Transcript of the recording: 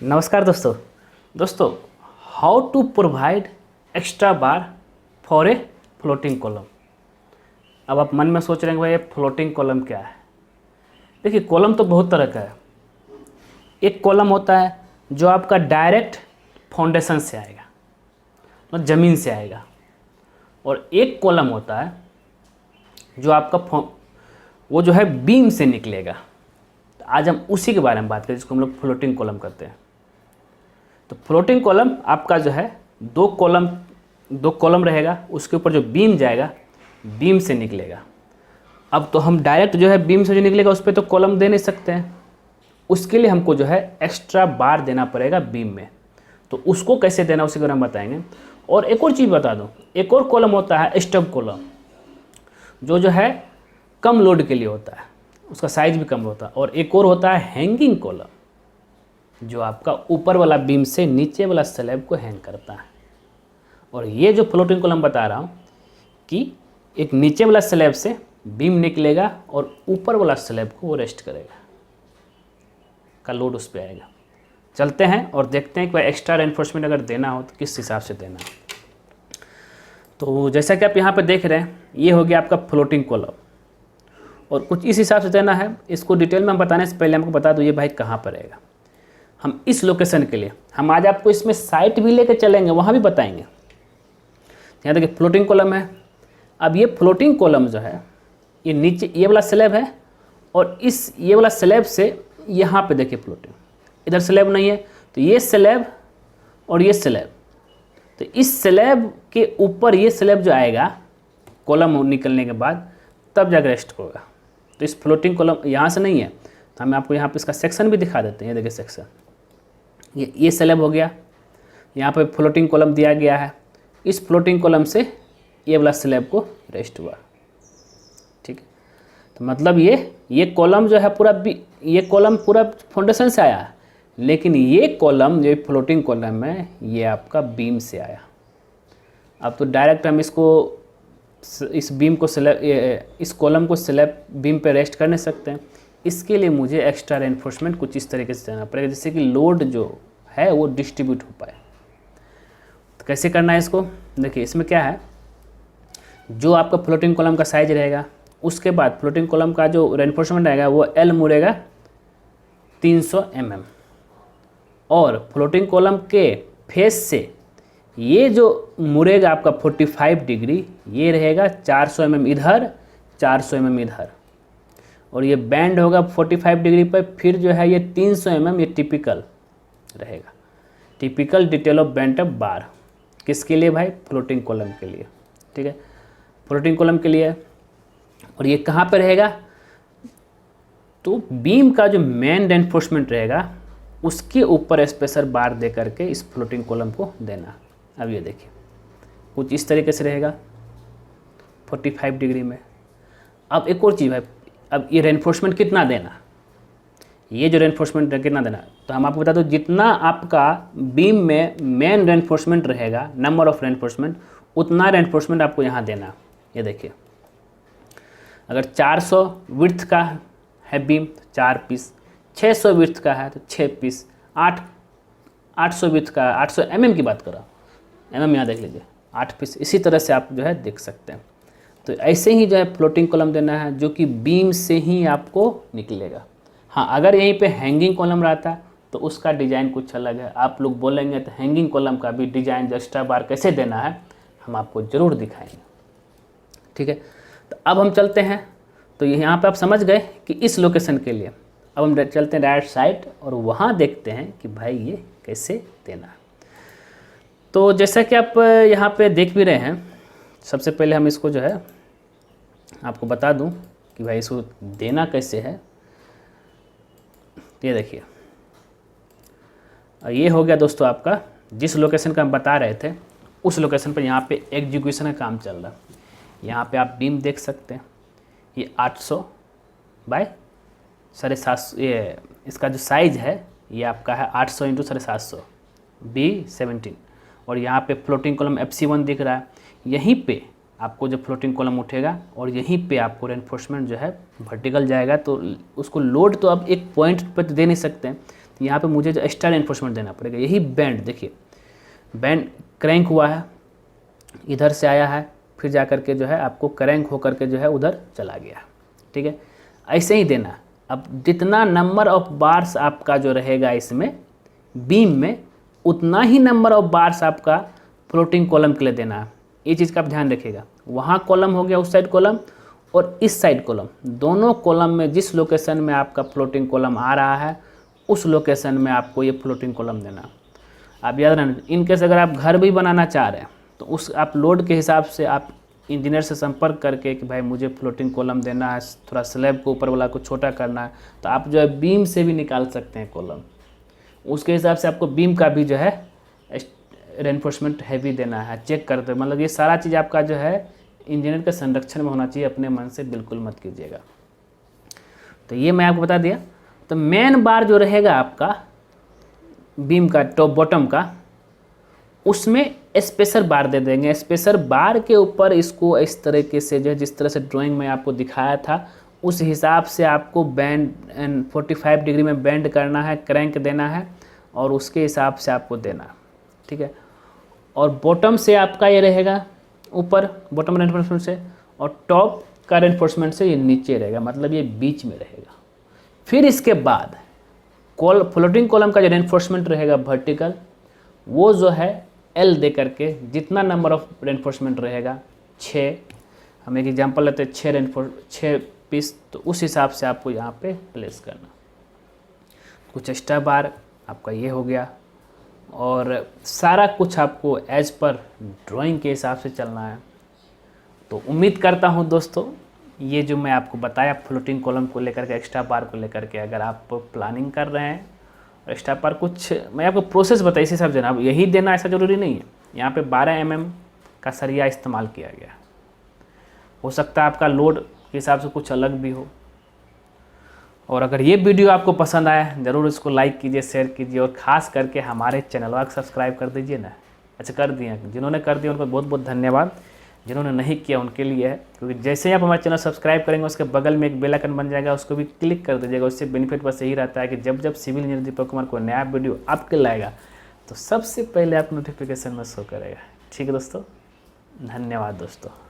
नमस्कार दोस्तों how to provide extra bar for a floating column. अब आप मन में सोच रहे हैं भाई ये फ्लोटिंग कॉलम क्या है। देखिए कॉलम तो बहुत तरह का है। एक कॉलम होता है जो आपका डायरेक्ट फाउंडेशन से आएगा, मतलब ज़मीन से आएगा, और एक कॉलम होता है जो आपका वो जो है बीम से निकलेगा। तो आज हम उसी के बारे में बात करें जिसको हम लोग फ्लोटिंग कॉलम कहते हैं। तो फ्लोटिंग कॉलम आपका जो है दो कॉलम रहेगा, उसके ऊपर जो बीम जाएगा बीम से निकलेगा। अब तो हम डायरेक्ट जो है बीम से जो निकलेगा उस पर तो कॉलम दे नहीं सकते हैं, उसके लिए हमको जो है एक्स्ट्रा बार देना पड़ेगा बीम में। तो उसको कैसे देना उसी को हम बताएंगे। और एक और चीज़ बता दूं, एक और कॉलम होता है स्टब कॉलम, जो है कम लोड के लिए होता है, उसका साइज भी कम होता है। और एक और होता है हैंगिंग कॉलम, जो आपका ऊपर वाला बीम से नीचे वाला स्लैब को हैंग करता है। और ये जो फ्लोटिंग कॉलम बता रहा हूँ कि एक नीचे वाला स्लैब से बीम निकलेगा और ऊपर वाला स्लैब को वो रेस्ट करेगा, का लोड उस पर आएगा। चलते हैं और देखते हैं कि भाई एक्स्ट्रा रेनफोर्समेंट अगर देना हो तो किस हिसाब से देना है। तो जैसा कि आप यहाँ पे देख रहे हैं, ये हो गया आपका फ्लोटिंग कॉलम, और कुछ इस हिसाब से देना है। इसको डिटेल में हम बताने से पहले हमको बता दो ये भाई कहाँ पर रहेगा। हम इस लोकेशन के लिए हम आज आपको इसमें साइट भी लेके चलेंगे, वहाँ भी बताएंगे। यहाँ देखिए फ्लोटिंग कॉलम है। अब ये फ्लोटिंग कॉलम जो है ये नीचे ये वाला स्लैब है, और इस ये वाला स्लैब से यहाँ पे देखिए फ्लोटिंग, इधर स्लैब नहीं है तो ये स्लैब और ये स्लैब, तो इस स्लैब के ऊपर ये स्लैब जो आएगा कॉलम निकलने के बाद तब जाकर रेस्ट होगा। तो इस फ्लोटिंग कॉलम यहाँ से नहीं है, तो हम आपको यहाँ पे इसका सेक्शन भी दिखा देते हैं। ये देखिए सेक्शन, ये स्लैब हो गया, यहाँ पे फ्लोटिंग कॉलम दिया गया है। इस फ्लोटिंग कॉलम से ये वाला स्लैब को रेस्ट हुआ, ठीक है। तो मतलब ये कॉलम जो है ये कॉलम पूरा फाउंडेशन से आया है, लेकिन ये कॉलम जो फ्लोटिंग कॉलम है ये आपका बीम से आया। अब तो डायरेक्ट हम इस बीम को इस कॉलम को स्लैब बीम पे रेस्ट कर नहीं सकते हैं। इसके लिए मुझे एक्स्ट्रा रेनफोर्समेंट कुछ इस तरीके से देना पड़ेगा जिससे कि लोड जो है वो डिस्ट्रीब्यूट हो पाए। तो कैसे करना है इसको, देखिए इसमें क्या है, जो आपका फ्लोटिंग कॉलम का साइज रहेगा उसके बाद फ्लोटिंग कॉलम का जो रेनफोर्समेंट आएगा वो एल मुड़ेगा 300 mm, और फ्लोटिंग कॉलम के फेस से ये जो मुड़ेगा आपका 45 डिग्री, ये रहेगा 400 mm इधर, 400 mm इधर, और ये बैंड होगा 45 डिग्री पर। फिर जो है ये 300 mm ये टिपिकल रहेगा, typical detail of bent up bar. किसके लिए भाई, फ्लोटिंग कॉलम के लिए, ठीक है, फ्लोटिंग कॉलम के लिए। और ये कहाँ पे रहेगा, तो बीम का जो मेन रेनफोर्समेंट रहेगा उसके ऊपर स्पेशल बार दे करके इस फ्लोटिंग कॉलम को देना। अब ये देखिए कुछ इस तरीके से रहेगा 45 डिग्री में। अब एक और चीज़ है, अब ये रेनफोर्समेंट कितना देना, ये जो रेनफोर्समेंट कितना देना, तो हम आपको बता दो जितना आपका बीम में मेन रेनफोर्समेंट रहेगा, नंबर ऑफ रेनफोर्समेंट, उतना रेनफोर्समेंट आपको यहाँ देना। ये देखिए अगर 400 विड्थ का है बीम तो 4 पीस, 600 विड्थ का है तो 6 पीस, 800 विड्थ का, 800 mm की बात करो, mm यहाँ देख लीजिए 8 पीस। इसी तरह से आप जो है देख सकते हैं। तो ऐसे ही जो है फ्लोटिंग कॉलम देना है जो कि बीम से ही आपको निकलेगा। हाँ, अगर यहीं पे हैंगिंग कॉलम रहता है तो उसका डिज़ाइन कुछ अलग है। आप लोग बोलेंगे तो हैंगिंग कॉलम का भी डिज़ाइन एक्स्ट्रा बार कैसे देना है हम आपको ज़रूर दिखाएंगे, ठीक है। तो अब हम चलते हैं, तो यहाँ पे आप समझ गए कि इस लोकेशन के लिए अब हम चलते हैं डायरेक्ट साइट और वहाँ देखते हैं कि भाई ये कैसे देना है। तो जैसा कि आप यहाँ पे देख भी रहे हैं, सबसे पहले हम इसको जो है आपको बता दूं कि भाई इसको देना कैसे है। ये देखिए ये हो गया दोस्तों आपका जिस लोकेशन का हम बता रहे थे उस लोकेशन पर यहाँ पे एग्जीक्यूशन का काम चल रहा है। यहाँ पे आप बीम देख सकते हैं, ये 800 बाय 750, ये इसका जो साइज़ है ये आपका है 800 इंटू 750 B17, और यहाँ पे फ्लोटिंग कॉलम FC1 दिख रहा है। यहीं पे आपको जब फ्लोटिंग कॉलम उठेगा और यहीं पे आपको रेनफोर्समेंट जो है वर्टिकल जाएगा, तो उसको लोड तो अब एक पॉइंट पर तो दे नहीं सकते हैं, तो यहाँ पे मुझे जो एक्स्ट्रा रेनफोर्समेंट देना पड़ेगा। यही बैंड, देखिए बैंड क्रैंक हुआ है, इधर से आया है, फिर जा कर के जो है आपको क्रैंक होकर के जो है उधर चला गया, ठीक है। ऐसे ही देना। अब जितना नंबर ऑफ बार्स आपका जो रहेगा इसमें बीम में, उतना ही नंबर ऑफ बार्स आपका फ्लोटिंग कॉलम के लिए देना है। ये चीज़ का आप ध्यान रखिएगा। वहाँ कॉलम हो गया, उस साइड कॉलम और इस साइड कॉलम, दोनों कॉलम में जिस लोकेशन में आपका फ्लोटिंग कॉलम आ रहा है उस लोकेशन में आपको ये फ्लोटिंग कॉलम देना। आप याद रखना, इनकेस अगर आप घर भी बनाना चाह रहे हैं तो उस आप लोड के हिसाब से आप इंजीनियर से संपर्क करके कि भाई मुझे फ्लोटिंग कॉलम देना है, थोड़ा स्लैब को ऊपर वाला को छोटा करना है, तो आप जो है बीम से भी निकाल सकते हैं कॉलम। उसके हिसाब से आपको बीम का भी जो है रेनफोर्समेंट हैवी देना है, चेक करते, मतलब ये सारा चीज़ आपका जो है इंजीनियर के संरक्षण में होना चाहिए, अपने मन से बिल्कुल मत कीजिएगा। तो ये मैं आपको बता दिया। तो मेन बार जो रहेगा आपका बीम का टॉप बॉटम का, उसमें स्पेसर बार दे देंगे। स्पेसर बार के ऊपर इसको इस तरीके से जो है, जिस तरह से ड्राइंग में आपको दिखाया था उस हिसाब से आपको बैंड 45 डिग्री में बैंड करना है, क्रैंक देना है और उसके हिसाब से आपको देना, ठीक है। और बॉटम से आपका ये रहेगा ऊपर, बॉटम रेनफोर्समेंट से, और टॉप का रेनफोर्समेंट से ये नीचे रहेगा, मतलब ये बीच में रहेगा। फिर इसके बाद फ्लोटिंग कॉलम का जो रेनफोर्समेंट रहेगा वर्टिकल, वो जो है एल दे करके जितना नंबर ऑफ रेनफोर्समेंट रहेगा 6, हम एक एग्जांपल लेते हैं 6 पीस, तो उस हिसाब से आपको यहाँ पे प्लेस करना। कुछ एक्स्ट्रा बार आपका ये हो गया, और सारा कुछ आपको एज पर ड्राइंग के हिसाब से चलना है। तो उम्मीद करता हूँ दोस्तों, ये जो मैं आपको बताया फ्लोटिंग कॉलम को लेकर के, एक्स्ट्रा बार को लेकर के, अगर आप प्लानिंग कर रहे हैं एक्स्ट्रा बार, कुछ मैं आपको प्रोसेस बताई, इसी सब देना, अब यही देना ऐसा ज़रूरी नहीं है। यहाँ पे 12 mm का सरिया इस्तेमाल किया गया, हो सकता है आपका लोड के हिसाब से कुछ अलग भी हो। और अगर ये वीडियो आपको पसंद आया, ज़रूर इसको लाइक कीजिए, शेयर कीजिए, और ख़ास करके हमारे चैनल को सब्सक्राइब कर दीजिए ना। अच्छा, कर दिए, जिन्होंने कर दिया उनको बहुत बहुत धन्यवाद, जिन्होंने नहीं किया उनके लिए है, क्योंकि जैसे ही आप हमारे चैनल सब्सक्राइब करेंगे उसके बगल में एक बेल आइकन बन जाएगा, उसको भी क्लिक कर दीजिएगा। उससे बेनिफिट बस यही रहता है कि जब जब सिविल इंजीनियर दीपक कुमार को नया वीडियो आपके लाएगा तो सबसे पहले आप नोटिफिकेशन में शो करेगा। ठीक है दोस्तों, धन्यवाद दोस्तों।